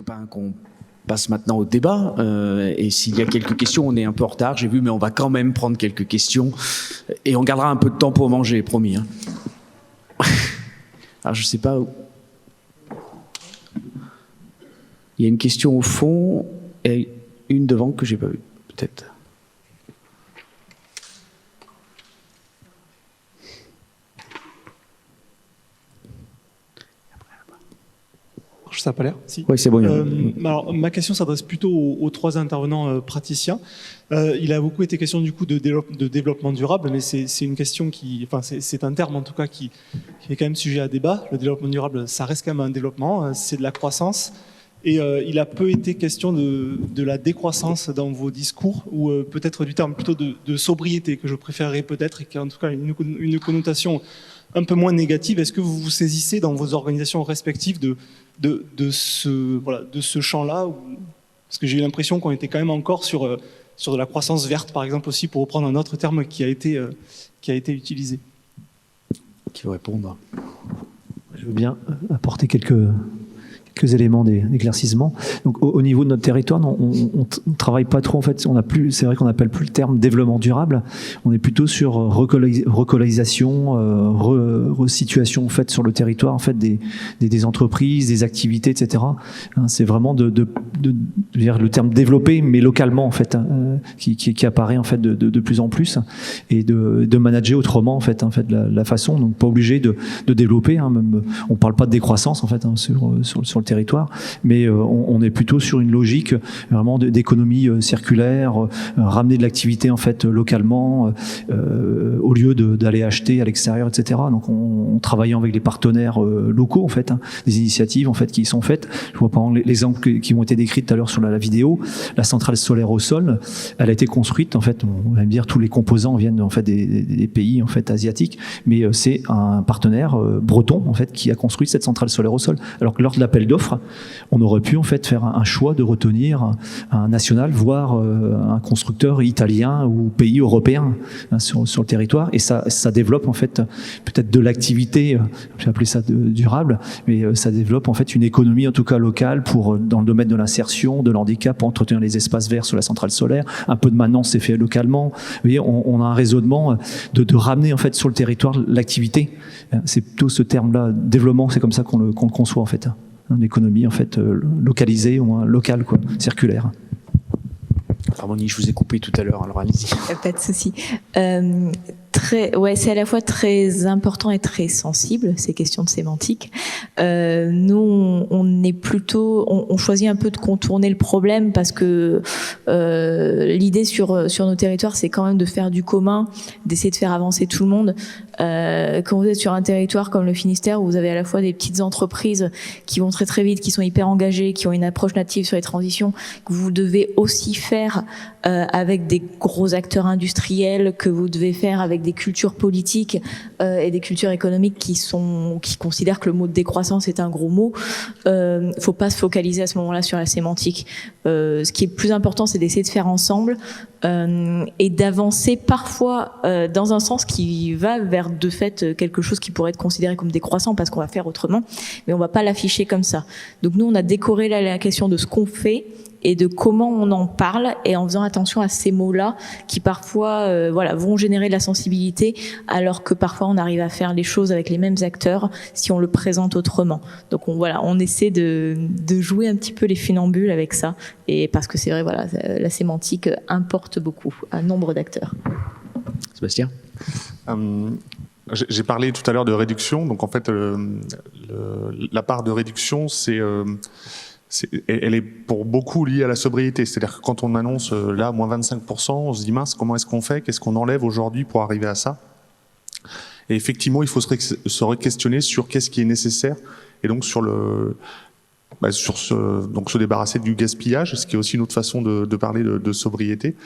copains qu'on passe maintenant au débat. Et s'il y a quelques questions, on est un peu en retard, j'ai vu, mais on va quand même prendre quelques questions. Et on gardera un peu de temps pour manger, promis. Hein. Alors, je sais pas où... Il y a une question au fond et une devant que j'ai pas vue, peut-être. Ça n'a pas l'air? Si. Oui, c'est bon. Alors, ma question s'adresse plutôt aux trois intervenants praticiens. Il a beaucoup été question du coup de développement durable, mais c'est une question qui, enfin, c'est un terme en tout cas qui est quand même sujet à débat. Le développement durable, ça reste quand même un développement, c'est de la croissance. Et il a peu été question de la décroissance dans vos discours, ou peut-être du terme plutôt de sobriété, que je préférerais peut-être, et qui a en tout cas une connotation un peu moins négative. Est-ce que vous vous saisissez dans vos organisations respectives de ce champ-là, parce que j'ai eu l'impression qu'on était quand même encore sur de la croissance verte, par exemple, aussi, pour reprendre un autre terme qui a été utilisé. Qui veut répondre? Je veux bien apporter quelques éléments d'éclaircissement. Donc, au niveau de notre territoire, on travaille pas trop, en fait, c'est vrai qu'on n'appelle plus le terme développement durable, on est plutôt sur relocalisation, resituation, en fait, sur le territoire, en fait, des entreprises, des activités, etc. C'est vraiment le terme développer, mais localement, en fait, qui apparaît, en fait, de plus en plus, et de manager autrement, en fait, la façon, donc pas obligé de développer, même, on parle pas de décroissance, en fait, sur le territoire, mais on est plutôt sur une logique vraiment d'économie circulaire, ramener de l'activité en fait localement, au lieu d'aller acheter à l'extérieur, etc. Donc on travaillant avec les partenaires locaux en fait, des initiatives en fait qui sont faites. Je vois par exemple les exemples qui ont été décrits tout à l'heure sur la vidéo. La centrale solaire au sol, elle a été construite en fait. On va me dire tous les composants viennent en fait des pays en fait asiatiques, mais c'est un partenaire breton en fait qui a construit cette centrale solaire au sol. Alors que lors de l'appel d'offres, on aurait pu en fait faire un choix de retenir un national, voire un constructeur italien ou pays européen sur le territoire, et ça développe en fait peut-être de l'activité, j'ai appelé ça durable, mais ça développe en fait une économie en tout cas locale dans le domaine de l'insertion, de l'handicap, pour entretenir les espaces verts sur la centrale solaire. Un peu de maintenance c'est fait localement. Vous voyez, on a un raisonnement de ramener en fait sur le territoire l'activité. C'est plutôt ce terme-là, développement, c'est comme ça qu'on le conçoit en fait. Une économie en fait localisée ou locale, quoi, circulaire. Harmonie, je vous ai coupé tout à l'heure, alors allez-y. Pas de souci. C'est à la fois très important et très sensible, ces questions de sémantique. Nous, on est plutôt, on choisit un peu de contourner le problème parce que l'idée sur nos territoires, c'est quand même de faire du commun, d'essayer de faire avancer tout le monde. Quand vous êtes sur un territoire comme le Finistère, où vous avez à la fois des petites entreprises qui vont très très vite, qui sont hyper engagées, qui ont une approche native sur les transitions, que vous devez aussi faire avec des gros acteurs industriels, que vous devez faire avec des cultures politiques et des cultures économiques qui considèrent que le mot de décroissance est un gros mot. Faut pas se focaliser à ce moment-là sur la sémantique. Ce qui est plus important, c'est d'essayer de faire ensemble et d'avancer parfois dans un sens qui va vers de fait quelque chose qui pourrait être considéré comme décroissant parce qu'on va faire autrement, mais on va pas l'afficher comme ça. Donc nous, on a décoré la question de ce qu'on fait et de comment on en parle, et en faisant attention à ces mots-là qui parfois vont générer de la sensibilité, alors que parfois on arrive à faire les choses avec les mêmes acteurs si on le présente autrement. Donc on essaie de jouer un petit peu les funambules avec ça, et parce que c'est vrai, la sémantique importe beaucoup à nombre d'acteurs. Sébastien? J'ai parlé tout à l'heure de réduction, donc en fait la part de réduction elle est pour beaucoup liée à la sobriété. C'est-à-dire que quand on annonce là moins 25%, on se dit mince, comment est-ce qu'on fait? Qu'est-ce qu'on enlève aujourd'hui pour arriver à ça? Et effectivement, il faut se re-questionner sur qu'est-ce qui est nécessaire, et donc donc se débarrasser du gaspillage, ce qui est aussi une autre façon de parler de sobriété.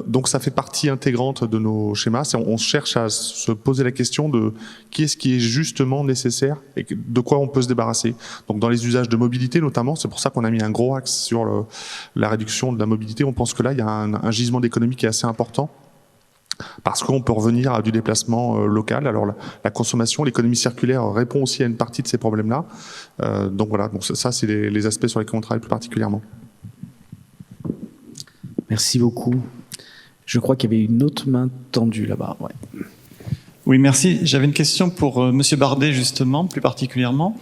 Donc ça fait partie intégrante de nos schémas. On cherche à se poser la question de qu'est-ce qui est justement nécessaire et de quoi on peut se débarrasser. Donc dans les usages de mobilité notamment, c'est pour ça qu'on a mis un gros axe sur la réduction de la mobilité. On pense que là, il y a un gisement d'économie qui est assez important. parce qu'on peut revenir à du déplacement local. Alors la consommation, l'économie circulaire répond aussi à une partie de ces problèmes-là. Donc voilà, donc ça c'est les aspects sur lesquels on travaille plus particulièrement. Merci beaucoup. Je crois qu'il y avait une autre main tendue là-bas. Ouais. Oui, merci. J'avais une question pour Monsieur Bardet, justement, plus particulièrement.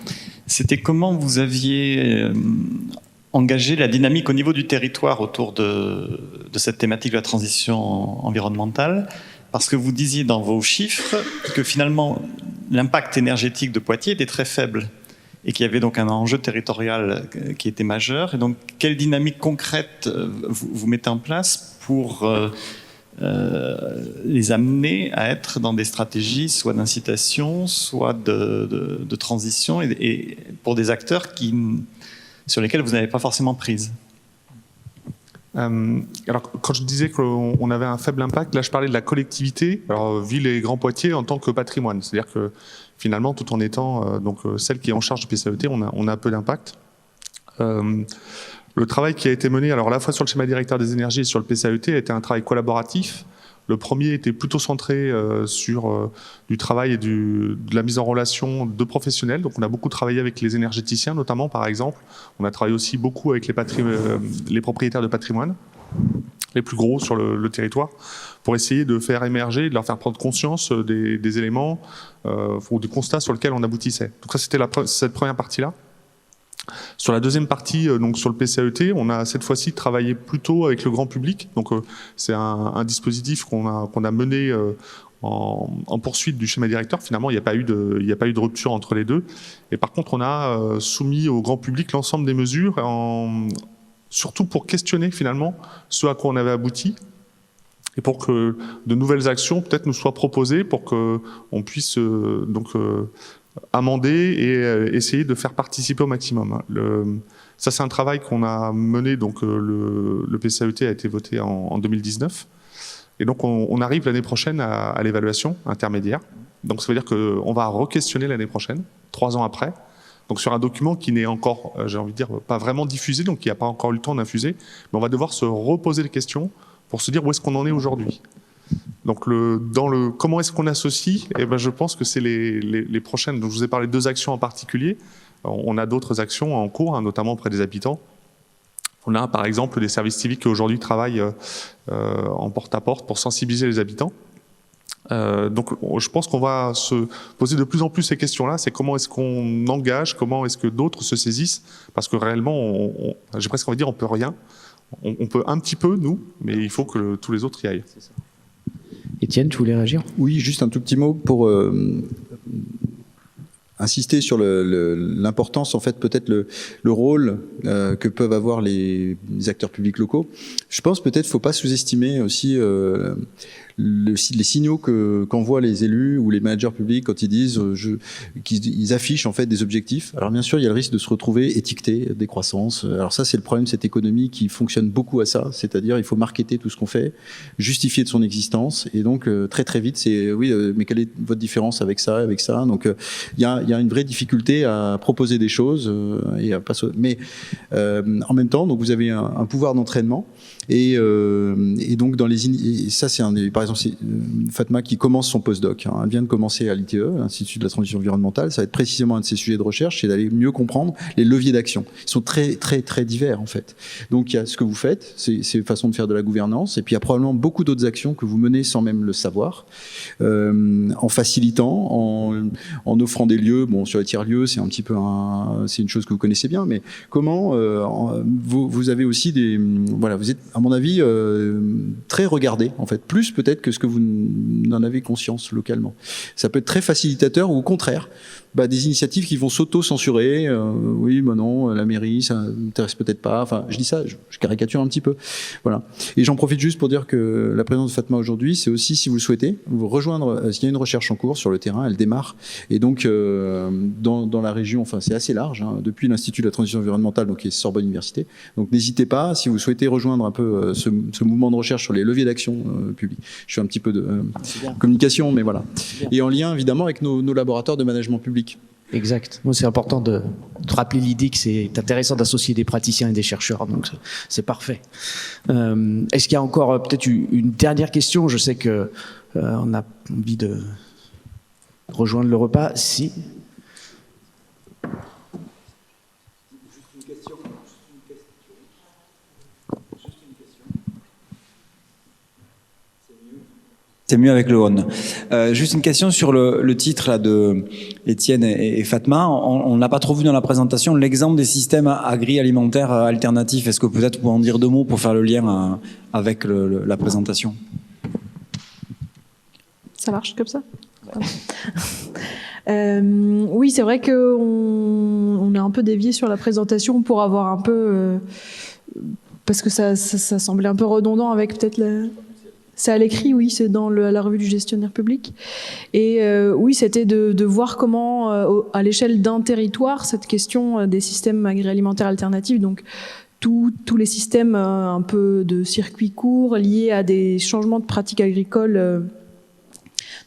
C'était comment vous aviez engagé la dynamique au niveau du territoire autour de cette thématique de la transition environnementale, parce que vous disiez dans vos chiffres que finalement l'impact énergétique de Poitiers était très faible et qu'il y avait donc un enjeu territorial qui était majeur. Et donc, quelle dynamique concrète vous mettez en place pour les amener à être dans des stratégies soit d'incitation, soit de transition, et pour des acteurs sur lesquels vous n'avez pas forcément prise? Alors, quand je disais qu'on avait un faible impact, là je parlais de la collectivité, alors Ville et Grand Poitiers en tant que patrimoine. C'est-à-dire que finalement, tout en étant donc celle qui est en charge du PCAET, on a peu d'impact. Le travail qui a été mené, alors à la fois sur le schéma directeur des énergies et sur le PCAET, a été un travail collaboratif. Le premier était plutôt centré sur du travail et de la mise en relation de professionnels. Donc on a beaucoup travaillé avec les énergéticiens notamment, par exemple. On a travaillé aussi beaucoup avec les propriétaires de patrimoine, les plus gros sur le territoire, pour essayer de faire émerger, de leur faire prendre conscience des éléments ou des constats sur lesquels on aboutissait. Donc ça, c'était cette première partie-là. Sur la deuxième partie, donc sur le PCAET, on a cette fois-ci travaillé plutôt avec le grand public. Donc c'est un dispositif qu'on a mené en poursuite du schéma directeur. Finalement, il n'y a pas eu de rupture entre les deux. Et par contre, on a soumis au grand public l'ensemble des mesures, surtout pour questionner finalement ce à quoi on avait abouti, et pour que de nouvelles actions peut-être nous soient proposées pour qu'on puisse amender et essayer de faire participer au maximum. Ça, c'est un travail qu'on a mené, donc le PCAET a été voté en 2019. Et donc, on arrive l'année prochaine à l'évaluation intermédiaire. Donc, ça veut dire qu'on va re-questionner l'année prochaine, 3 ans après. Donc, sur un document qui n'est encore, j'ai envie de dire, pas vraiment diffusé, donc qui n'a pas encore eu le temps d'infuser. Mais on va devoir se reposer les questions pour se dire où est-ce qu'on en est aujourd'hui. Donc comment est-ce qu'on associe, je pense que c'est les prochaines. Donc je vous ai parlé de 2 actions en particulier. On a d'autres actions en cours, notamment auprès des habitants. On a par exemple des services civiques qui aujourd'hui travaillent en porte-à-porte pour sensibiliser les habitants. Donc je pense qu'on va se poser de plus en plus ces questions-là. C'est comment est-ce qu'on engage, comment est-ce que d'autres se saisissent, parce que réellement, j'ai presque envie de dire, on peut rien. On peut un petit peu, nous, mais il faut que tous les autres y aillent. C'est ça. Étienne, tu voulais réagir? Oui, juste un tout petit mot pour insister sur l'importance, en fait, peut-être le rôle que peuvent avoir les acteurs publics locaux. Je pense peut-être qu'il ne faut pas sous-estimer aussi les signaux qu'envoient les élus ou les managers publics quand ils disent qu'ils affichent en fait des objectifs. Alors bien sûr, il y a le risque de se retrouver étiqueté décroissance. Alors ça, c'est le problème de cette économie qui fonctionne beaucoup à ça, c'est-à-dire il faut marketer tout ce qu'on fait, justifier de son existence, et donc très très vite, c'est oui, mais quelle est votre différence avec ça, avec ça? Donc il y a une vraie difficulté à proposer des choses et à pas. Mais en même temps, donc vous avez un pouvoir d'entraînement. Et donc ça c'est par exemple c'est Fatma qui commence son postdoc, elle vient de commencer à l'ITE, l'Institut de la transition environnementale. Ça va être précisément un de ses sujets de recherche, c'est d'aller mieux comprendre les leviers d'action. Ils sont très très très divers en fait. Donc il y a ce que vous faites, c'est une façon de faire de la gouvernance, et puis il y a probablement beaucoup d'autres actions que vous menez sans même le savoir, en facilitant, en offrant des lieux. Bon, sur les tiers-lieux, c'est un petit peu c'est une chose que vous connaissez bien, mais comment vous avez aussi vous êtes à mon avis très regardé en fait, plus peut-être que ce que vous n'en avez conscience localement. Ça peut être très facilitateur ou au contraire des initiatives qui vont s'auto-censurer. Oui, mais non, la mairie, ça m'intéresse peut-être pas. Enfin, je dis ça, je caricature un petit peu. Voilà. Et j'en profite juste pour dire que la présence de Fatma aujourd'hui, c'est aussi, si vous le souhaitez, vous rejoindre. Il y a une recherche en cours sur le terrain, elle démarre. Et donc, dans la région, enfin, c'est assez large, depuis l'Institut de la transition environnementale, donc qui est Sorbonne Université. Donc, n'hésitez pas, si vous souhaitez rejoindre un peu ce mouvement de recherche sur les leviers d'action publique. Je fais un petit peu de communication, mais voilà. Et en lien, évidemment, avec nos laboratoires de management public. Exact. Moi, c'est important de rappeler l'idée que c'est intéressant d'associer des praticiens et des chercheurs, donc c'est parfait. Est-ce qu'il y a encore peut-être une dernière question? Je sais que on a envie de rejoindre le repas. Si. C'est mieux avec le on. Juste une question sur le titre là de Étienne et Fatma. On n'a pas trop vu dans la présentation l'exemple des systèmes agri-alimentaires alternatifs. Est-ce que peut-être vous pouvez en dire deux mots pour faire le lien avec la présentation? Ça marche comme ça? Oui, c'est vrai qu'on est un peu dévié sur la présentation pour avoir un peu... parce que ça semblait un peu redondant avec peut-être C'est à l'écrit, oui, c'est dans la revue du gestionnaire public. Et oui, c'était de voir comment, à l'échelle d'un territoire, cette question des systèmes agroalimentaires alternatifs, donc tous les systèmes un peu de circuits courts liés à des changements de pratiques agricoles.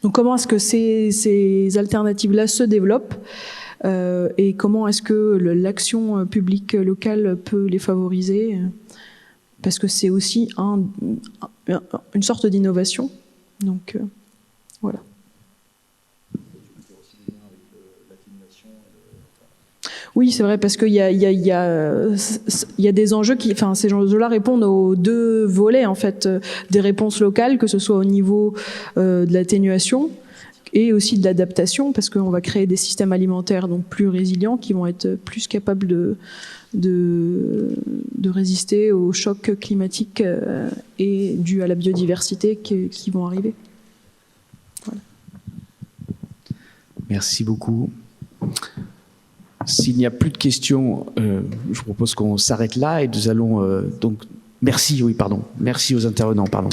Donc comment est-ce que ces alternatives-là se développent et comment est-ce que l'action publique locale peut les favoriser? Parce que c'est aussi une sorte d'innovation. Donc, voilà. Oui, c'est vrai, parce qu'il y a des enjeux qui... Enfin, ces enjeux-là répondent aux deux volets, en fait, des réponses locales, que ce soit au niveau de l'atténuation et aussi de l'adaptation, parce qu'on va créer des systèmes alimentaires donc plus résilients, qui vont être plus capables de résister aux chocs climatiques et dus à la biodiversité qui vont arriver. Voilà. Merci beaucoup. S'il n'y a plus de questions, je propose qu'on s'arrête là et nous allons donc... Merci aux intervenants, pardon.